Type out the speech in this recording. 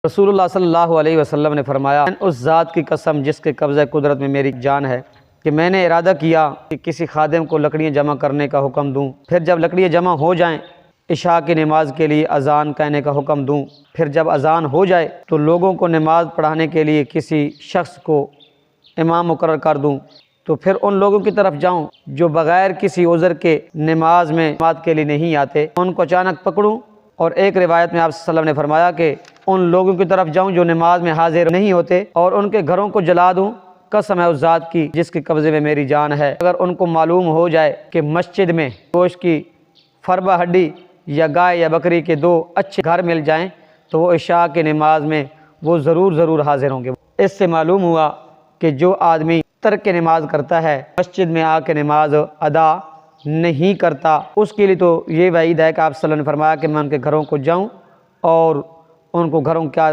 رسول اللہ صلی اللہ علیہ وسلم نے فرمایا، اس ذات کی قسم جس کے قبضہ قدرت میں میری جان ہے کہ میں نے ارادہ کیا کہ کسی خادم کو لکڑیاں جمع کرنے کا حکم دوں، پھر جب لکڑیاں جمع ہو جائیں عشاء کی نماز کے لیے اذان کہنے کا حکم دوں، پھر جب اذان ہو جائے تو لوگوں کو نماز پڑھانے کے لیے کسی شخص کو امام مقرر کر دوں، تو پھر ان لوگوں کی طرف جاؤں جو بغیر کسی عذر کے نماز میں جماعت کے لیے نہیں آتے، ان کو اچانک پکڑوں۔ اور ایک روایت میں آپ صلی اللہ علیہ وسلم نے فرمایا کہ ان لوگوں کی طرف جاؤں جو نماز میں حاضر نہیں ہوتے اور ان کے گھروں کو جلا دوں، قسم ہے اس ذات کی جس کے قبضے میں میری جان ہے۔ اگر ان کو معلوم ہو جائے کہ مسجد میں گوشت کی فربہ ہڈی یا گائے یا بکری کے 2 اچھے گھر مل جائیں تو وہ عشاء کی نماز میں وہ ضرور حاضر ہوں گے۔ اس سے معلوم ہوا کہ جو آدمی ترک نماز کرتا ہے، مسجد میں آ کے نماز ادا نہیں کرتا، اس کے لیے تو یہ وعید ہے کہ آپ صلی اللہ علیہ وسلم نے فرمایا کہ میں ان کے گھروں کو جاؤں اور ان کو گھروں کیا